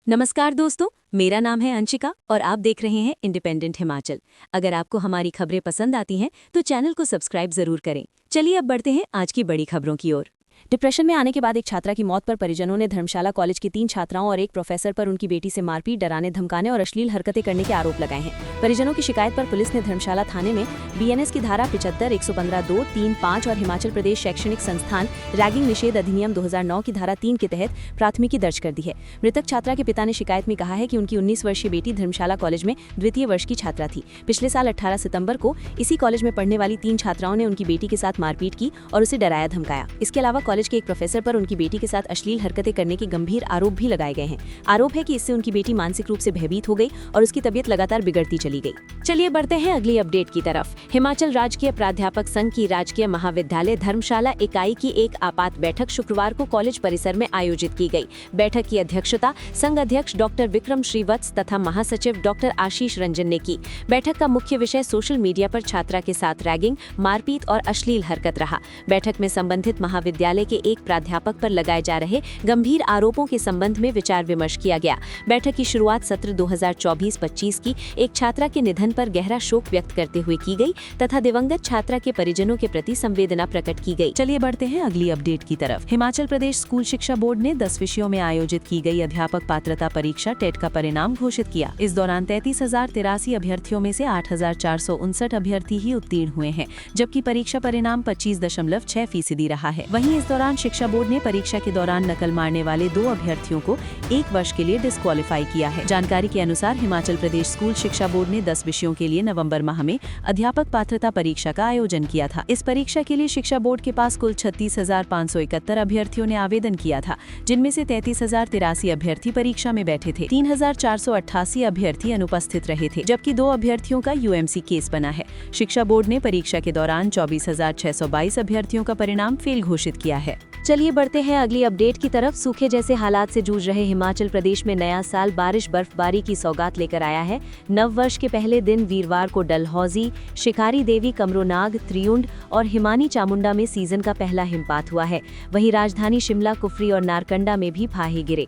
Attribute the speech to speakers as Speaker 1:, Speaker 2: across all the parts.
Speaker 1: नमस्कार दोस्तों, मेरा नाम है अंशिका और आप देख रहे हैं इंडिपेंडेंट हिमाचल। अगर आपको हमारी खबरें पसंद आती हैं तो चैनल को सब्सक्राइब जरूर करें। चलिए अब बढ़ते हैं आज की बड़ी खबरों की ओर। डिप्रेशन में आने के बाद एक छात्रा की मौत पर परिजनों ने धर्मशाला कॉलेज की 3 छात्राओं और एक प्रोफेसर पर उनकी बेटी से मारपीट, डराने धमकाने और अश्लील हरकतें करने के आरोप लगाए हैं। परिजनों की शिकायत पर पुलिस ने धर्मशाला थाने में बीएनएस की धारा 75, 115, 2, 3, 5 और हिमाचल प्रदेश शैक्षणिक संस्थान रैगिंग निषेध अधिनियम 2009 की धारा 3 के तहत प्राथमिकी दर्ज कर दी है। मृतक छात्रा के पिता ने शिकायत में कहा है कि उनकी 19 वर्षीय बेटी धर्मशाला कॉलेज में द्वितीय वर्ष की छात्रा थी। पिछले साल 18 सितंबर को इसी कॉलेज में पढ़ने वाली 3 छात्राओं ने उनकी बेटी के साथ मारपीट की और उसे डराया धमकाया। इसके अलावा कॉलेज के एक प्रोफेसर पर उनकी बेटी के साथ अश्लील हरकतें करने के गंभीर आरोप भी लगाए गए हैं। आरोप है कि इससे उनकी बेटी मानसिक रूप से भयभीत हो गई और उसकी तबीयत लगातार बिगड़ती चली गई। चलिए बढ़ते हैं अगली अपडेट की तरफ। हिमाचल राजकीय प्राध्यापक संघ की राजकीय महाविद्यालय धर्मशाला इकाई की एक आपात बैठक शुक्रवार को कॉलेज परिसर में आयोजित की गई। बैठक की अध्यक्षता संघ अध्यक्ष डॉक्टर विक्रम श्रीवत्स तथा महासचिव डॉक्टर आशीष रंजन ने की। बैठक का मुख्य विषय सोशल मीडिया पर छात्रा के साथ रैगिंग, मारपीट और अश्लील हरकत रहा। बैठक में संबंधित महाविद्यालय के एक प्राध्यापक पर लगाए जा रहे गंभीर आरोपों के संबंध में विचार विमर्श किया गया। बैठक की शुरुआत सत्र 2024-25 की एक छात्रा के निधन पर गहरा शोक व्यक्त करते हुए की गई तथा दिवंगत छात्रा के परिजनों के प्रति संवेदना प्रकट की गई। चलिए बढ़ते हैं अगली अपडेट की तरफ। हिमाचल प्रदेश स्कूल शिक्षा बोर्ड ने 10 विषयों में आयोजित की गई अध्यापक पात्रता परीक्षा टेट का परिणाम घोषित किया। इस दौरान 33,083 अभ्यर्थियों में से 8,459 अभ्यर्थी ही उत्तीर्ण हुए हैं, जबकि परीक्षा परिणाम 25.6% रहा है। वहीं इस दौरान शिक्षा बोर्ड ने परीक्षा के दौरान नकल मारने वाले 2 अभ्यर्थियों को 1 वर्ष के लिए डिस्क्वालीफाई किया है। जानकारी के अनुसार हिमाचल प्रदेश स्कूल शिक्षा बोर्ड ने 10 विषयों के लिए नवंबर माह में अध्यापक पात्रता परीक्षा का आयोजन किया था। इस परीक्षा के लिए शिक्षा बोर्ड के पास कुल 36,571 अभ्यर्थियों ने आवेदन किया था, जिनमें से 33,083 अभ्यर्थी परीक्षा में बैठे थे। 3,488 अभ्यर्थी अनुपस्थित रहे थे, जबकि 2 अभ्यर्थियों का यूएमसी केस बना है। शिक्षा बोर्ड ने परीक्षा के दौरान 24,622 अभ्यर्थियों का परिणाम फेल घोषित किया है। चलिए बढ़ते हैं अगली अपडेट की तरफ। सूखे जैसे हालात से जूझ रहे हिमाचल प्रदेश में नया साल बारिश बर्फबारी की सौगात लेकर आया है। नव वर्ष के पहले दिन वीरवार को डलहौजी, शिकारी देवी, कमरोनाग, त्रियुंड और हिमानी चामुंडा में सीजन का पहला हिमपात हुआ है। वहीं राजधानी शिमला, कुफरी और नारकंडा में भी फाहे गिरे।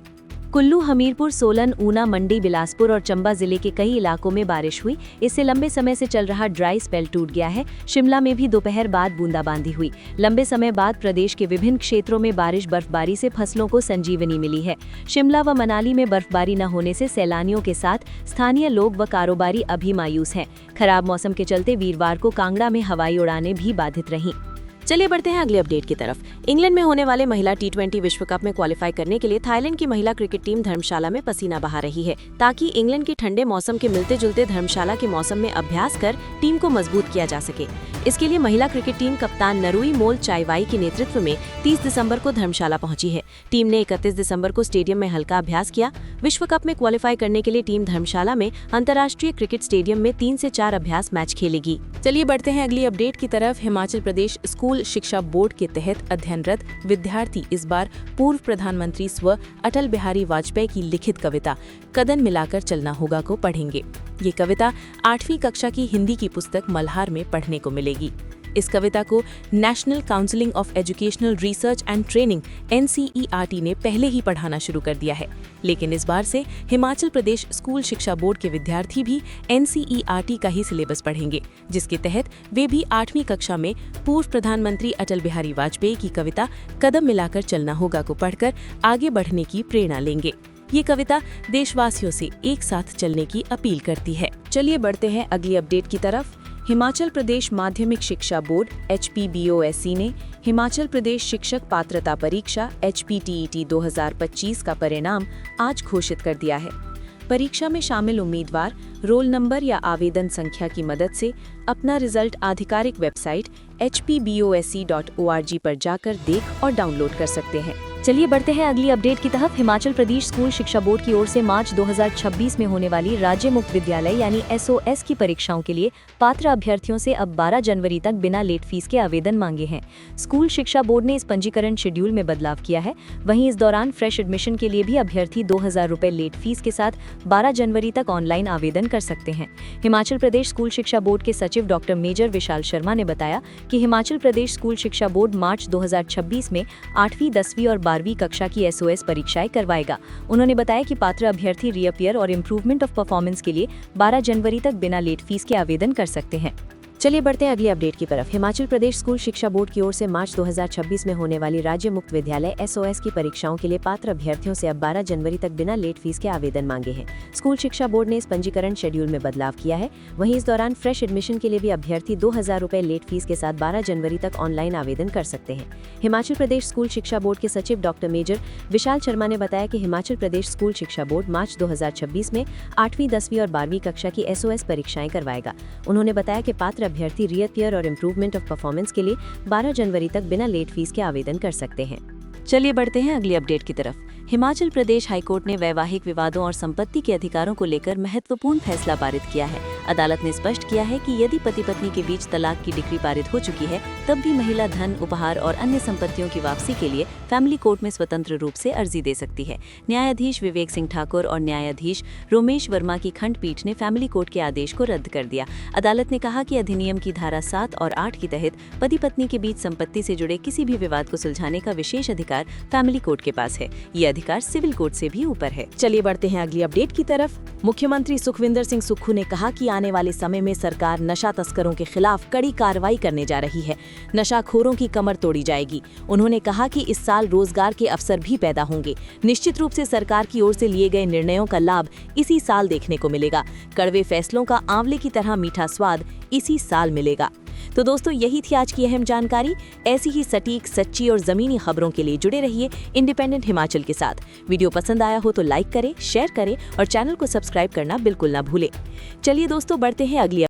Speaker 1: कुल्लू, हमीरपुर, सोलन, ऊना, मंडी, बिलासपुर और चंबा जिले के कई इलाकों में बारिश हुई। इससे लंबे समय से चल रहा ड्राई स्पेल टूट गया है। शिमला में भी दोपहर बाद बूंदाबांदी हुई। लंबे समय बाद प्रदेश के विभिन्न क्षेत्रों में बारिश बर्फबारी से फसलों को संजीवनी मिली है। शिमला व मनाली में बर्फबारी न होने से सैलानियों के साथ स्थानीय लोग व कारोबारी अभी मायूस हैं। खराब मौसम के चलते वीरवार को कांगड़ा में हवाई उड़ानें भी बाधित रहीं। चलिए बढ़ते हैं अगली अपडेट की तरफ। इंग्लैंड में होने वाले महिला T20 विश्व कप में क्वालिफाई करने के लिए थाईलैंड की महिला क्रिकेट टीम धर्मशाला में पसीना बहा रही है, ताकि इंग्लैंड के ठंडे मौसम के मिलते जुलते धर्मशाला के मौसम में अभ्यास कर टीम को मजबूत किया जा सके। इसके लिए महिला क्रिकेट टीम कप्तान नरुई मोल चाईवाई के नेतृत्व में 30 दिसंबर को धर्मशाला पहुंची है। टीम ने 31 दिसंबर को स्टेडियम में हल्का अभ्यास किया। विश्व कप में क्वालिफाई करने के लिए टीम धर्मशाला में अंतर्राष्ट्रीय क्रिकेट स्टेडियम में 3 से 4 अभ्यास मैच खेलेगी। चलिए बढ़ते हैं अगली अपडेट की तरफ। हिमाचल प्रदेश स्कूल शिक्षा बोर्ड के तहत अध्ययनरत विद्यार्थी इस बार पूर्व प्रधानमंत्री स्व अटल बिहारी वाजपेयी की लिखित कविता कदम मिलाकर चलना होगा को पढ़ेंगे। ये कविता 8वीं कक्षा की हिंदी की पुस्तक मल्हार में पढ़ने को मिलेगी। इस कविता को national counselling of educational research and training NCERT ने पहले ही पढ़ाना शुरू कर दिया है, लेकिन इस बार से हिमाचल प्रदेश स्कूल शिक्षा बोर्ड के विद्यार्थी भी NCERT का ही सिलेबस पढ़ेंगे, जिसके तहत वे भी 8वीं कक्षा में पूर्व प्रधानमंत्री अटल बिहारी वाजपेयी की कविता कदम मिलाकर चलना होगा को पढ़कर आगे बढ़ने की प्रेरणा लेंगे। ये कविता देशवासियों से एक साथ चलने की अपील करती है। चलिए बढ़ते हैं अगली अपडेट की तरफ। हिमाचल प्रदेश माध्यमिक शिक्षा बोर्ड HPBOSE ने हिमाचल प्रदेश शिक्षक पात्रता परीक्षा HPTET 2025 का परिणाम आज घोषित कर दिया है। परीक्षा में शामिल उम्मीदवार रोल नंबर या आवेदन संख्या की मदद से अपना रिजल्ट आधिकारिक वेबसाइट hpbose.org पर जाकर देख और डाउनलोड कर सकते हैं। चलिए बढ़ते हैं अगली अपडेट की तरफ। हिमाचल प्रदेश स्कूल शिक्षा बोर्ड की ओर से मार्च 2026 में होने वाली राज्य मुक्त विद्यालय यानी SOS की परीक्षाओं के लिए पात्र अभ्यर्थियों से अब 12 जनवरी तक बिना लेट फीस के आवेदन मांगे हैं। स्कूल शिक्षा बोर्ड ने इस पंजीकरण शेड्यूल में बदलाव किया है। वहीं इस दौरान फ्रेश एडमिशन के लिए भी अभ्यर्थी 2,000 रुपए लेट फीस के साथ 12 जनवरी तक ऑनलाइन आवेदन कर सकते हैं। हिमाचल प्रदेश स्कूल शिक्षा बोर्ड के सचिव डॉक्टर मेजर विशाल शर्मा ने बताया कि हिमाचल प्रदेश स्कूल शिक्षा बोर्ड मार्च 2026 में 8वीं, 10वीं और 12वीं कक्षा की SOS परीक्षाएं करवाएगा। उन्होंने बताया कि पात्र अभ्यर्थी रीअपियर और इम्प्रूवमेंट ऑफ परफॉर्मेंस के लिए 12 जनवरी तक बिना लेट फीस के आवेदन कर सकते हैं। चलिए बढ़ते हैं अगली अपडेट की तरफ। हिमाचल प्रदेश स्कूल शिक्षा बोर्ड की ओर से मार्च 2026 में होने वाली राज्य मुक्त विद्यालय SOS की परीक्षाओं के लिए पात्र अभ्यर्थियों से अब 12 जनवरी तक बिना लेट फीस के आवेदन मांगे हैं। स्कूल शिक्षा बोर्ड ने इस पंजीकरण शेड्यूल में बदलाव किया है। वहीं इस दौरान फ्रेश एडमिशन के लिए भी अभ्यर्थी 2000 रुपए लेट फीस के साथ 12 जनवरी तक ऑनलाइन आवेदन कर सकते हैं। हिमाचल प्रदेश स्कूल शिक्षा बोर्ड के सचिव डॉक्टर मेजर विशाल शर्मा ने बताया कि हिमाचल प्रदेश स्कूल शिक्षा बोर्ड मार्च 2026 में 8वीं, 10वीं और 12वीं कक्षा की SOS परीक्षाएं करवाएगा। उन्होंने बताया कि पात्र अभ्यर्थी रीअपियर और इम्प्रूवमेंट ऑफ परफॉर्मेंस के लिए 12 जनवरी तक बिना लेट फीस के आवेदन कर सकते हैं। चलिए बढ़ते हैं अगली अपडेट की तरफ। हिमाचल प्रदेश हाईकोर्ट ने वैवाहिक विवादों और संपत्ति के अधिकारों को लेकर महत्वपूर्ण फैसला पारित किया है। अदालत ने स्पष्ट किया है कि यदि पति पत्नी के बीच तलाक की डिक्री पारित हो चुकी है, तब भी महिला धन, उपहार और अन्य संपत्तियों की वापसी के लिए फैमिली कोर्ट में स्वतंत्र रूप से अर्जी दे सकती है। न्यायाधीश विवेक सिंह ठाकुर और न्यायाधीश रोमेश वर्मा की खंडपीठ ने फैमिली कोर्ट के आदेश को रद्द कर दिया। अदालत ने कहा कि अधिनियम की धारा 7 और 8 के तहत पति पत्नी के बीच संपत्ति से जुड़े किसी भी विवाद को सुलझाने का विशेष अधिकार फैमिली कोर्ट के पास है। ये अधिकार सिविल कोर्ट से भी ऊपर है। चलिए बढ़ते हैं अगली अपडेट की तरफ। मुख्यमंत्री सुखविंदर सिंह सुक्खू ने कहा कि आने वाले समय में सरकार नशा तस्करों के खिलाफ कड़ी कार्रवाई करने जा रही है। नशाखोरों की कमर तोड़ी जाएगी। उन्होंने कहा कि इस साल रोजगार के अवसर भी पैदा होंगे। निश्चित रूप से सरकार की ओर से लिए गए निर्णयों का लाभ इसी साल देखने को मिलेगा। कड़वे फैसलों का आंवले की तरह मीठा स्वाद इसी साल मिलेगा। तो दोस्तों, यही थी आज की अहम जानकारी। ऐसी ही सटीक, सच्ची और जमीनी खबरों के लिए जुड़े रहिए इंडिपेंडेंट हिमाचल के साथ। वीडियो पसंद आया हो तो लाइक करें, शेयर करें और चैनल को सब्सक्राइब करना बिल्कुल ना भूलें। चलिए दोस्तों, बढ़ते हैं अगली